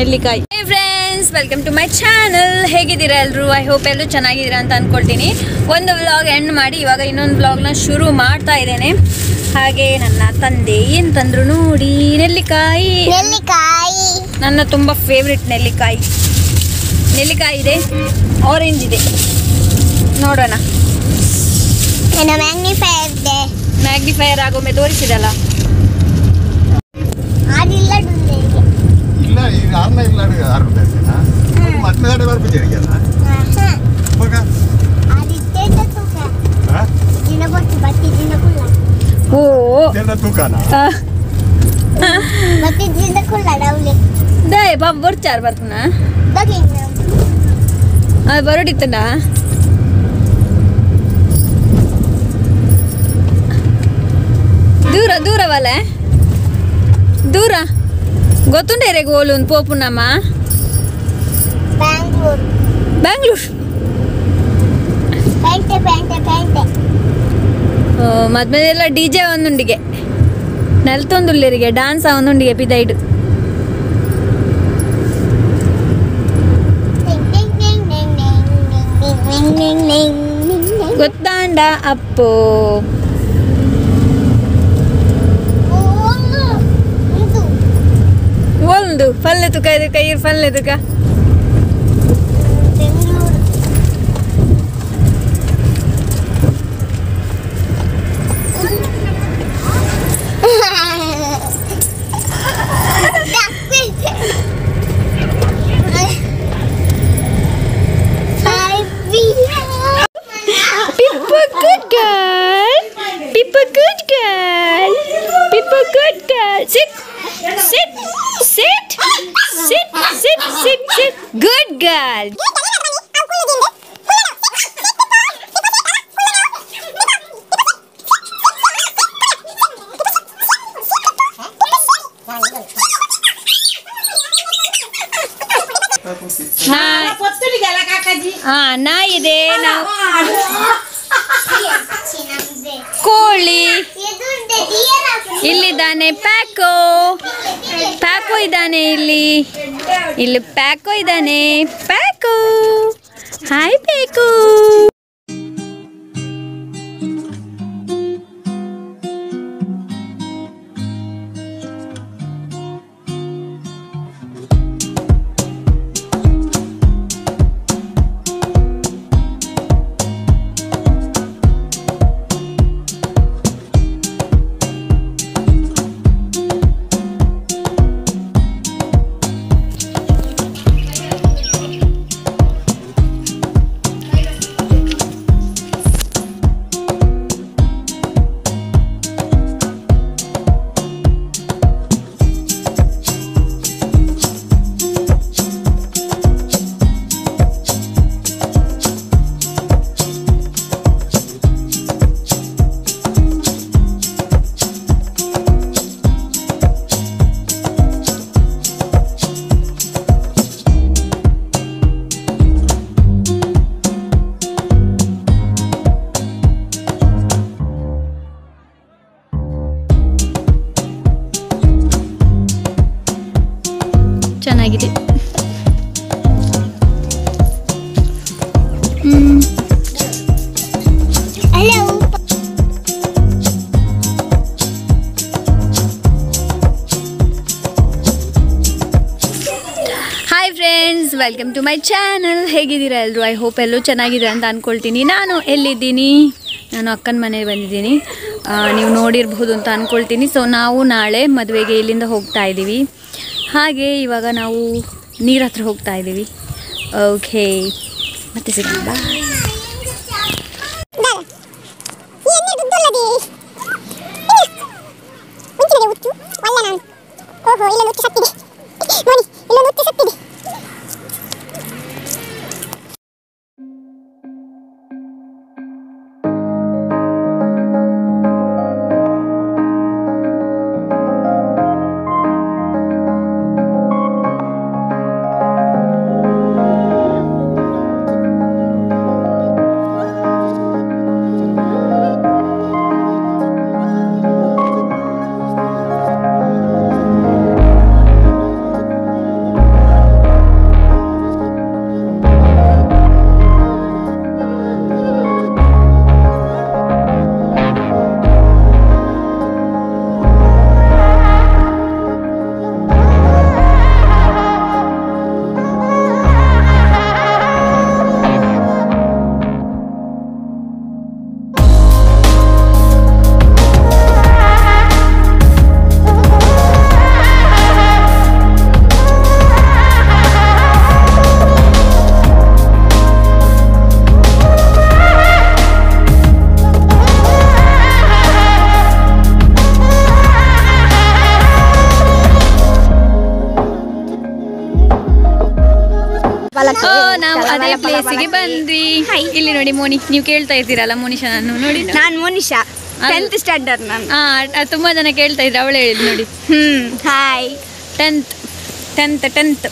ನೆಲ್ಲಿಕಾಯಿ. Hey friends, welcome to my channel. ಹೇಗಿದ್ದೀರಾ ಎಲ್ಲರೂ? ಐ ಹೋಪ್ ಎಲ್ಲರೂ ಚೆನ್ನಾಗಿದ್ದೀರಾ ಅಂತ ಅಂದ್ಕೊಳ್ತೀನಿ. ಒಂದು ವ್ಲಾಗ್ ಎಂಡ್ ಮಾಡಿ ಇವಾಗ ಇನ್ನೊಂದು ವ್ಲಾಗ್ನ ಶುರು ಮಾಡ್ತಾ ಇದ್ದೇನೆ. ಹಾಗೆ ನನ್ನ ತಂದೆ ಏನು ತಂದ್ರು ನೋಡಿ, ನೆಲ್ಲಿಕಾಯಿ. ನನ್ನ ತುಂಬ ಫೇವ್ರೆಟ್ ನೆಲ್ಲಿಕಾಯಿ ಇದೆ, ಆರೆಂಜ್ ಇದೆ. ನೋಡೋಣ. ಮ್ಯಾಗ್ನಿಫೈಯರ್ ಆಗೊಮ್ಮೆ ತೋರಿಸಿದಲ್ಲ. ಬಾಬು ಬರ್ಚಾರ್ ಬರ್ತನ ಬರೋಡಿತ್ತನ ದೂರವಲ್ಲ ದೂರ ಗೊತ್ತುಂಡೆ ರೆ ಗೋಲು ಪೋಪುನಮ್ಮ ಬ್ಯಾಂಗ್ಳೂರ್ ಮದ್ಮೇಲೆಲ್ಲ ಡಿಜೆ ಒಂದುಂಡಿಗೆ ನೆಲ್ತೊಂದುಳ್ಳರಿಗೆ ಡ್ಯಾನ್ಸ್ ಒಂದುಂಡಿಗೆ ಪಿದೈಡು ಗೊತ್ತಾಂಡ ಅಪ್ಪು ಒಂದು ಫಲ್ಲೆ ತುಕ ಇದು ಕೈ ಫಲ್ಲೆ ತುಕ Sit. Good girl. ನಾ ಇದೆ ಕೋಳಿ ಇಲ್ಲಿದ್ದಾನೆ. ಪ್ಯಾಕೋ ಇದ್ದಾನೆ ಇಲ್ಲಿ ಪ್ಯಾಕೋ ಇದ್ದಾನೆ. Paco hi Paco. ಚೆನ್ನಾಗಿದೆ. Hi friends, welcome to my channel. ಹೇಗಿದ್ದೀರಾ ಎಲ್ಲರೂ? ಐ ಹೋಪ್ ಎಲ್ಲರೂ ಚೆನ್ನಾಗಿದ್ದೀರಾ ಅಂತ ಅಂದ್ಕೊಳ್ತೀನಿ. ನಾನು ಎಲ್ಲಿದ್ದೀನಿ? ನಾನು ಅಕ್ಕನ ಮನೆಗೆ ಬಂದಿದ್ದೀನಿ. ನೀವು ನೋಡಿರಬಹುದು ಅಂತ ಅಂದ್ಕೊಳ್ತೀನಿ. ಸೊ ನಾವು ನಾಳೆ ಮದುವೆಗೆ ಇಲ್ಲಿಂದ ಹೋಗ್ತಾ ಇದ್ದೀವಿ. ಹಾಗೆ ಇವಾಗ ನಾವು ನೀರ ಹತ್ರ ಹೋಗ್ತಾ ಇದ್ದೀವಿ. ಓಕೆ, ಮತ್ತೆ ಸಿಗೋಣ. ಬಾಯ್. ನಾವು ಅದೇ ಪ್ಲೇಸಿಗೆ ಬಂದ್ವಿ. ಇಲ್ಲಿ ನೋಡಿ ಮೋನಿ, ನೀವು ಕೇಳ್ತಾ ಇರ್ತೀರಲ್ಲ ಮೋನಿಶಾ, ನಾನು ನೋಡಿ ನಾನು ಮೋನಿಶಾ 10th ಸ್ಟ್ಯಾಂಡರ್ಡ್ ನಾನು. ತುಂಬಾ ಜನ ಕೇಳ್ತಾ ಇದ್ರು, ಅವಳು ಹೇಳಿದ್ ನೋಡಿ. Hi 10th.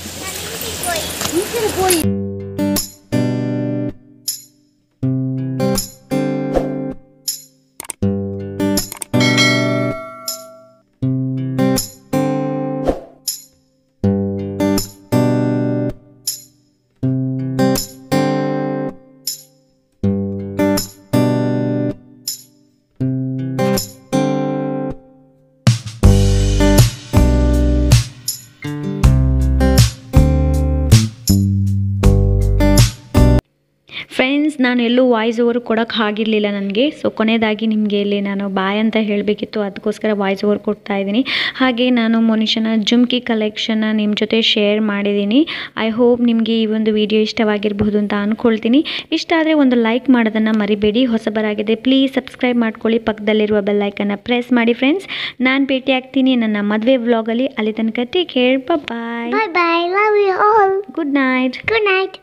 ಫ್ರೆಂಡ್ಸ್, ನಾನು ಎಲ್ಲೂ ವಾಯ್ಸ್ ಓವರ್ ಕೊಡೋಕ್ಕೆ ಆಗಿರಲಿಲ್ಲ ನನಗೆ. ಸೊ ಕೊನೆಯದಾಗಿ ನಿಮಗೆ ಇಲ್ಲಿ ನಾನು ಬಾಯ್ ಅಂತ ಹೇಳಬೇಕಿತ್ತು, ಅದಕ್ಕೋಸ್ಕರ ವಾಯ್ಸ್ ಓವರ್ ಕೊಡ್ತಾ ಇದ್ದೀನಿ. ಹಾಗೆ ನಾನು ಮೋನಿಶಾನ ಜುಮ್ಕಿ ಕಲೆಕ್ಷನ್ನ ನಿಮ್ಮ ಜೊತೆ ಶೇರ್ ಮಾಡಿದ್ದೀನಿ. ಐ ಹೋಪ್ ನಿಮಗೆ ಈ ಒಂದು ವಿಡಿಯೋ ಇಷ್ಟವಾಗಿರಬಹುದು ಅಂತ ಅಂದ್ಕೊಳ್ತೀನಿ. ಇಷ್ಟ ಆದರೆ ಒಂದು ಲೈಕ್ ಮಾಡೋದನ್ನು ಮರಿಬೇಡಿ. ಹೊಸಬರಾಗಿದೆ ಪ್ಲೀಸ್ ಸಬ್ಸ್ಕ್ರೈಬ್ ಮಾಡ್ಕೊಳ್ಳಿ, ಪಕ್ಕದಲ್ಲಿರುವ ಬೆಲ್ ಐಕನ್ನ ಪ್ರೆಸ್ ಮಾಡಿ. ಫ್ರೆಂಡ್ಸ್, ನಾನು ಭೇಟಿ ಆಗ್ತೀನಿ ನನ್ನ ಮದುವೆ ವ್ಲಾಗಲ್ಲಿ. ಅಲ್ಲಿ ತನಕ take care, bye bye, love you all, good night. Good night.